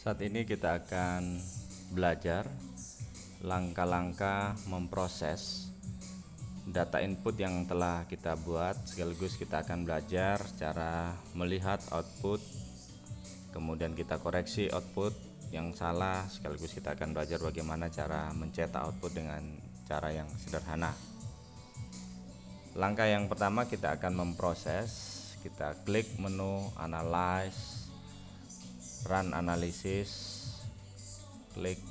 Saat ini kita akan belajar langkah-langkah memproses data input yang telah kita buat, sekaligus kita akan belajar cara melihat output, kemudian kita koreksi output yang salah, sekaligus kita akan belajar bagaimana cara mencetak output dengan cara yang sederhana. Langkah yang pertama, kita akan memproses. Kita klik menu Analyze, Run Analysis, klik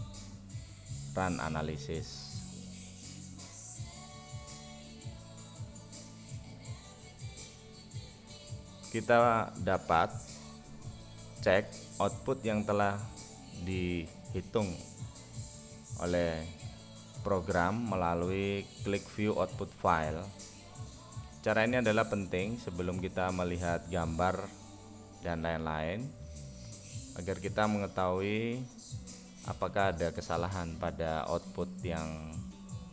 Run Analysis. Kita dapat cek output yang telah dihitung oleh program melalui klik View Output File. Cara ini adalah penting sebelum kita melihat gambar dan lain-lain, agar kita mengetahui apakah ada kesalahan pada output yang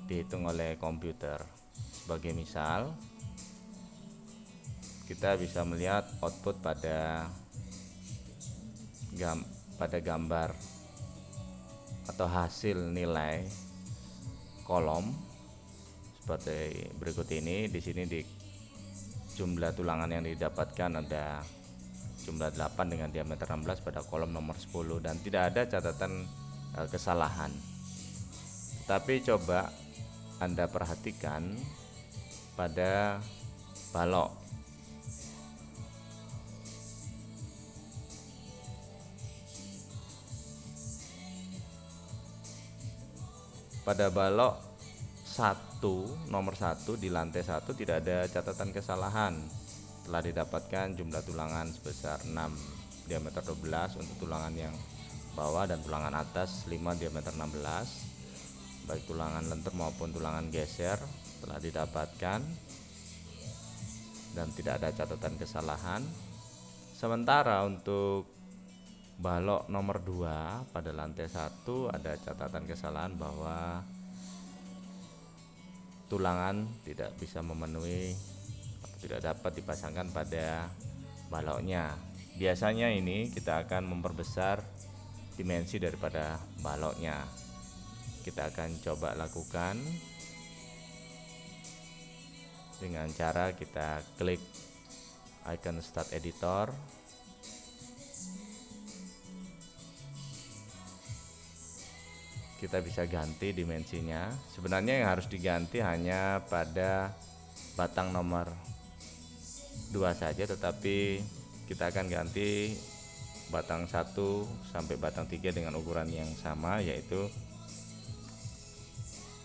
dihitung oleh komputer. Sebagai misal, kita bisa melihat output pada gambar atau hasil nilai kolom seperti berikut ini. Di sini di jumlah tulangan yang didapatkan ada jumlah 8 dengan diameter 16 pada kolom nomor 10 dan tidak ada catatan kesalahan. Tapi coba Anda perhatikan pada balok. Pada balok nomor 1 di lantai 1 tidak ada catatan kesalahan. Telah didapatkan jumlah tulangan sebesar 6 diameter 12 untuk tulangan yang bawah dan tulangan atas 5 diameter 16. Baik tulangan lentur maupun tulangan geser telah didapatkan dan tidak ada catatan kesalahan. Sementara untuk balok nomor 2 pada lantai 1 ada catatan kesalahan bahwa tulangan tidak bisa memenuhi atau tidak dapat dipasangkan pada baloknya. Biasanya ini kita akan memperbesar dimensi daripada baloknya. Kita akan coba lakukan dengan cara kita klik icon Start Editor. Kita bisa ganti dimensinya. Sebenarnya yang harus diganti hanya pada batang nomor 2 saja, tetapi kita akan ganti batang 1 sampai batang 3 dengan ukuran yang sama, yaitu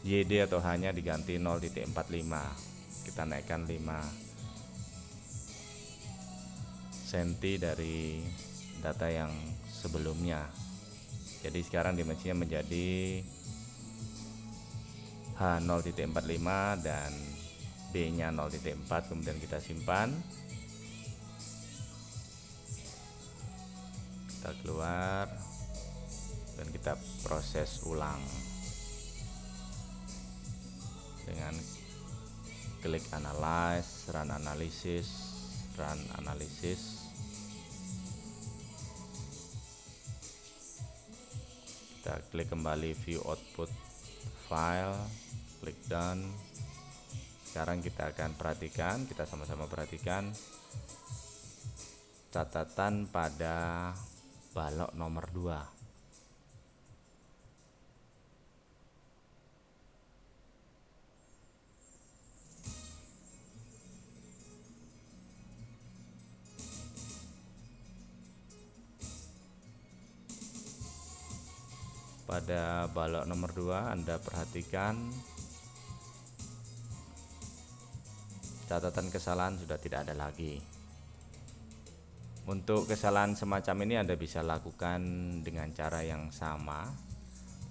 YD atau hanya diganti 0.45. Kita naikkan 5 cm dari data yang sebelumnya. Jadi sekarang dimensinya menjadi H 0.45 dan B nya 0.4. Kemudian kita simpan, kita keluar dan kita proses ulang dengan klik Analyze, Run Analysis, Run Analysis. Kita klik kembali View Output File, klik Done. Sekarang kita akan perhatikan, kita sama-sama perhatikan catatan pada balok nomor 2. Pada balok nomor 2 Anda perhatikan catatan kesalahan sudah tidak ada lagi. Untuk kesalahan semacam ini Anda bisa lakukan dengan cara yang sama,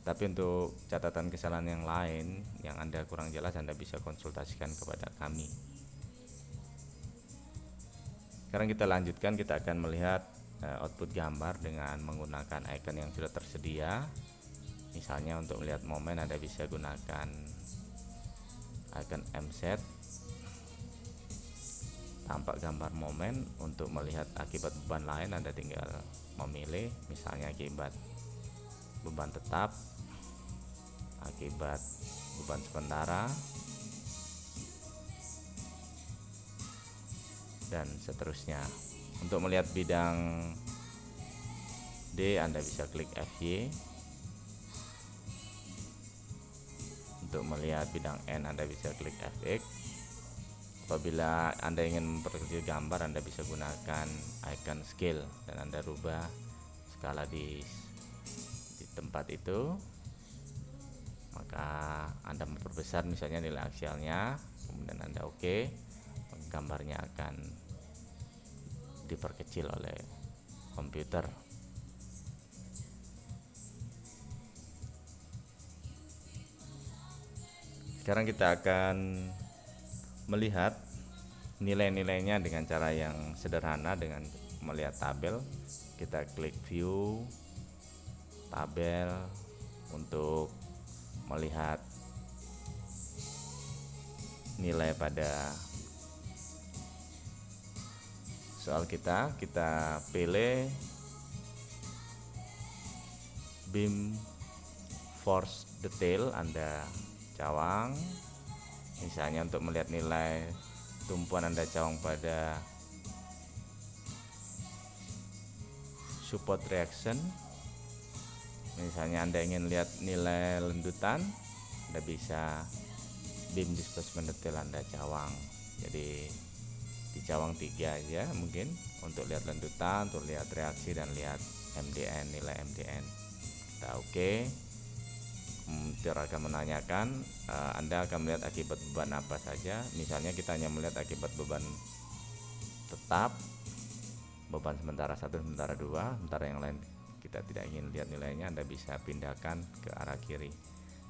tapi untuk catatan kesalahan yang lain yang Anda kurang jelas, Anda bisa konsultasikan kepada kami. Sekarang kita lanjutkan, kita akan melihat output gambar dengan menggunakan icon yang sudah tersedia. Misalnya untuk melihat momen Anda bisa gunakan icon MZ. tampak gambar momen. Untuk melihat akibat beban lain, Anda tinggal memilih, misalnya akibat beban tetap, akibat beban sementara, dan seterusnya. Untuk melihat bidang D, Anda bisa klik FY. Untuk melihat bidang N, Anda bisa klik FX. Apabila Anda ingin memperkecil gambar, Anda bisa gunakan icon scale dan Anda rubah skala di tempat itu. Maka Anda memperbesar misalnya nilai aksialnya, kemudian Anda oke, gambarnya akan diperkecil oleh komputer. Sekarang kita akan melihat nilai-nilainya dengan cara yang sederhana dengan melihat tabel. Kita klik view tabel untuk melihat nilai pada soal kita pilih beam force detail, Anda cawang. Misalnya untuk melihat nilai tumpuan, Anda cawang pada support reaction. Misalnya Anda ingin lihat nilai lendutan, Anda bisa beam displacement detail, Anda cawang. Jadi dicawang 3 aja mungkin untuk lihat lendutan, untuk lihat reaksi, dan lihat MDN, nilai MDN. Kita oke. Komputer akan menanyakan Anda akan melihat akibat beban apa saja. Misalnya kita hanya melihat akibat beban tetap, beban sementara 1, sementara 2, sementara yang lain kita tidak ingin lihat nilainya. Anda bisa pindahkan ke arah kiri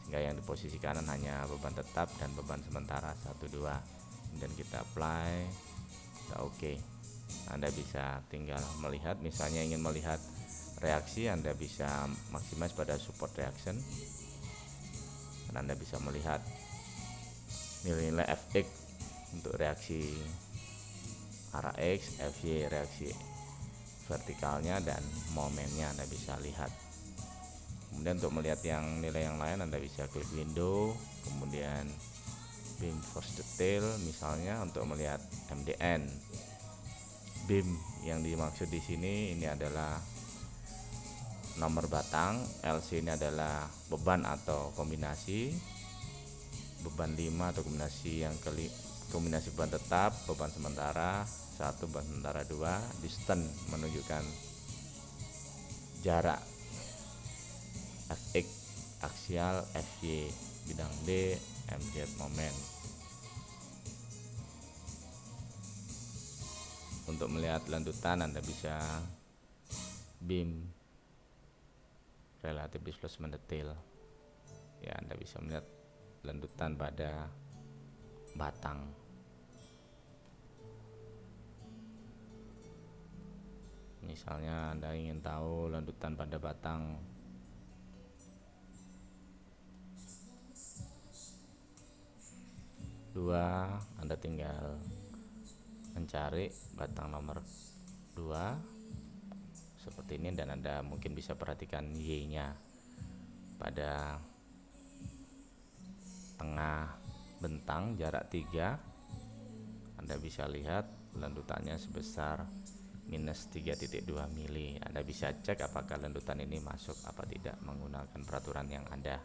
sehingga yang di posisi kanan hanya beban tetap dan beban sementara 1, 2. Kemudian kita apply, kita oke. Anda bisa tinggal melihat, misalnya ingin melihat reaksi, Anda bisa maximize pada support reaction dan Anda bisa melihat nilai-nilai Fx untuk reaksi arah X, Fy reaksi vertikalnya, dan momennya Anda bisa lihat. Kemudian untuk melihat yang nilai yang lain, Anda bisa klik window, kemudian beam force detail, misalnya untuk melihat MDN. Beam yang dimaksud di sini ini adalah nomor batang, LC ini adalah beban atau kombinasi beban 5 atau kombinasi yang kombinasi beban tetap, beban sementara 1, beban sementara 2. Distance menunjukkan jarak, Fx aksial, Fy bidang D, Mz momen. Untuk melihat lanjutan, Anda bisa beam relative displacement detail. Ya, Anda bisa melihat lanjutan pada batang. Misalnya Anda ingin tahu lanjutan pada batang dua, Anda tinggal mencari batang nomor 2 seperti ini, dan Anda mungkin bisa perhatikan Y-nya pada tengah bentang jarak 3. Anda bisa lihat lanjutannya sebesar minus 3,2 mili. Anda bisa cek apakah lanjutan ini masuk apa tidak menggunakan peraturan yang ada.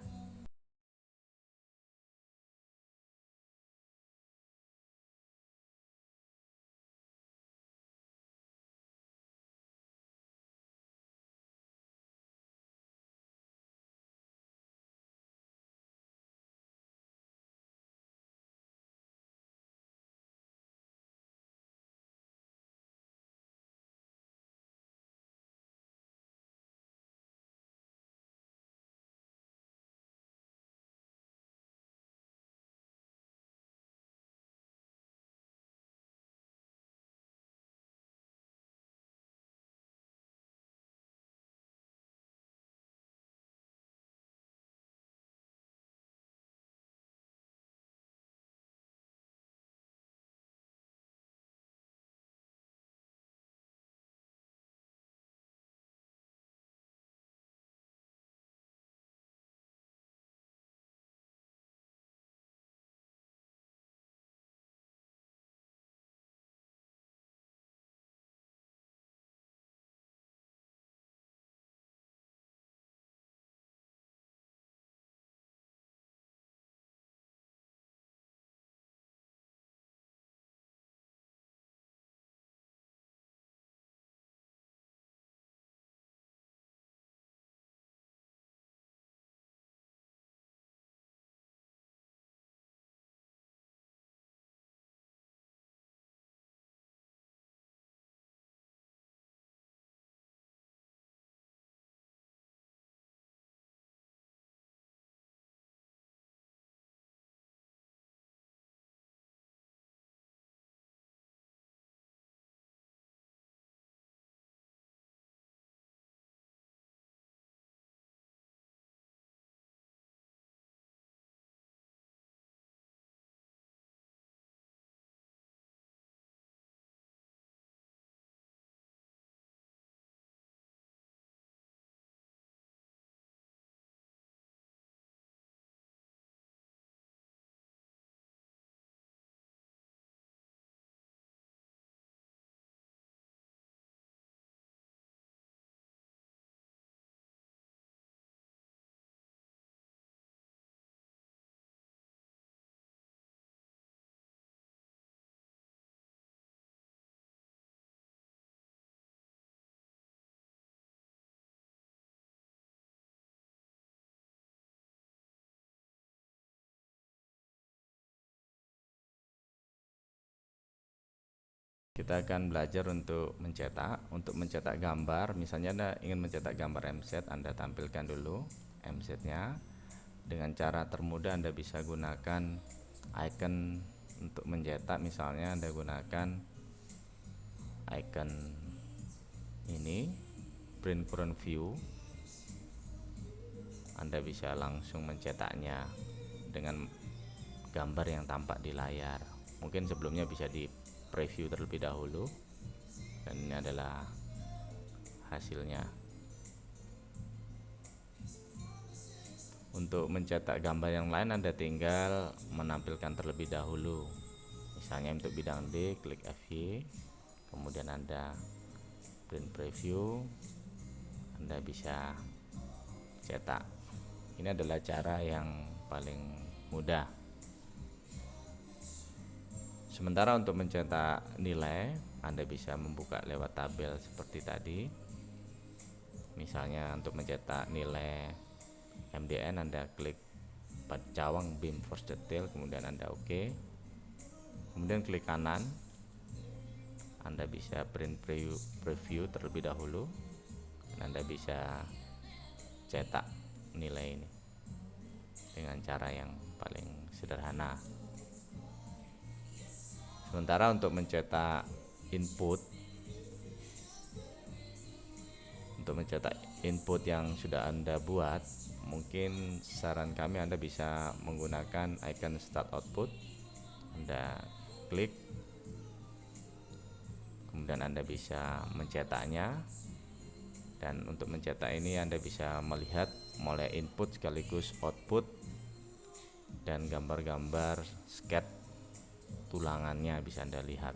Kita akan belajar untuk mencetak gambar. Misalnya Anda ingin mencetak gambar MZ, Anda tampilkan dulu MZ-nya. Dengan cara termudah Anda bisa gunakan icon untuk mencetak. Misalnya Anda gunakan icon ini, print front view. Anda bisa langsung mencetaknya dengan gambar yang tampak di layar. Mungkin sebelumnya bisa di preview terlebih dahulu, dan ini adalah hasilnya. Untuk mencetak gambar yang lain Anda tinggal menampilkan terlebih dahulu. Misalnya untuk bidang D, klik FY, kemudian Anda print preview, Anda bisa cetak. Ini adalah cara yang paling mudah. Sementara untuk mencetak nilai, Anda bisa membuka lewat tabel seperti tadi. Misalnya untuk mencetak nilai MDN, Anda klik pada cawang Beam Force Detail, kemudian Anda OK. Kemudian klik kanan, Anda bisa print preview terlebih dahulu, dan Anda bisa cetak nilai ini dengan cara yang paling sederhana. Sementara untuk mencetak input yang sudah Anda buat, mungkin saran kami Anda bisa menggunakan icon start output. Anda klik, kemudian Anda bisa mencetaknya. Dan untuk mencetak ini Anda bisa melihat mulai input sekaligus output dan gambar-gambar sketch tulangannya bisa Anda lihat.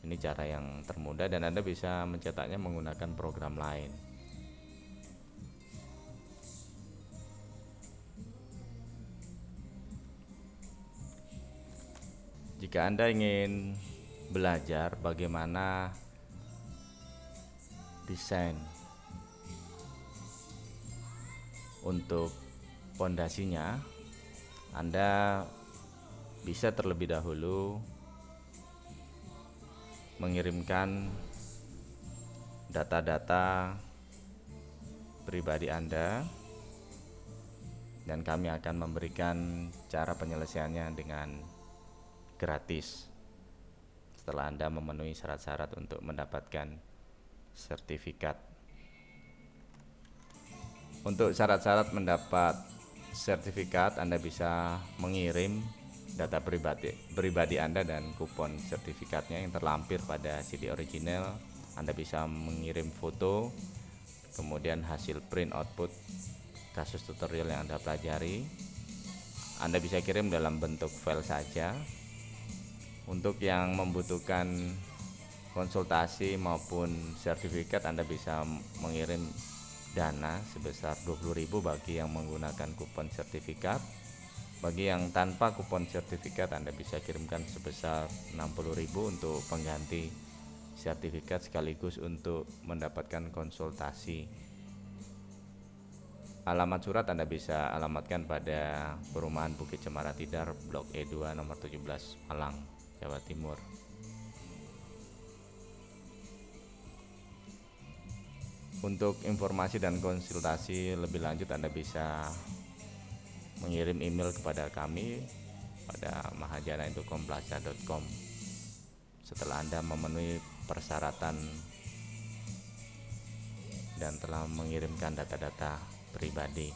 Ini cara yang termudah, dan Anda bisa mencetaknya menggunakan program lain. Jika Anda ingin belajar bagaimana desain untuk pondasinya, Anda bisa terlebih dahulu mengirimkan data-data pribadi Anda, dan kami akan memberikan cara penyelesaiannya dengan gratis setelah Anda memenuhi syarat-syarat untuk mendapatkan sertifikat. Untuk syarat-syarat mendapat sertifikat, Anda bisa mengirim data pribadi Anda dan kupon sertifikatnya yang terlampir pada CD original. Anda bisa mengirim foto, kemudian hasil print output kasus tutorial yang Anda pelajari. Anda bisa kirim dalam bentuk file saja. Untuk yang membutuhkan konsultasi maupun sertifikat, Anda bisa mengirim dana sebesar 20.000 bagi yang menggunakan kupon sertifikat. Bagi yang tanpa kupon sertifikat, Anda bisa kirimkan sebesar 60.000 untuk pengganti sertifikat sekaligus untuk mendapatkan konsultasi. Alamat surat Anda bisa alamatkan pada Perumahan Bukit Cemara Tidar, Blok E2 nomor 17, Malang, Jawa Timur. Untuk informasi dan konsultasi lebih lanjut, Anda bisa mengirim email kepada kami pada mahajana.com. Setelah Anda memenuhi persyaratan dan telah mengirimkan data-data pribadi.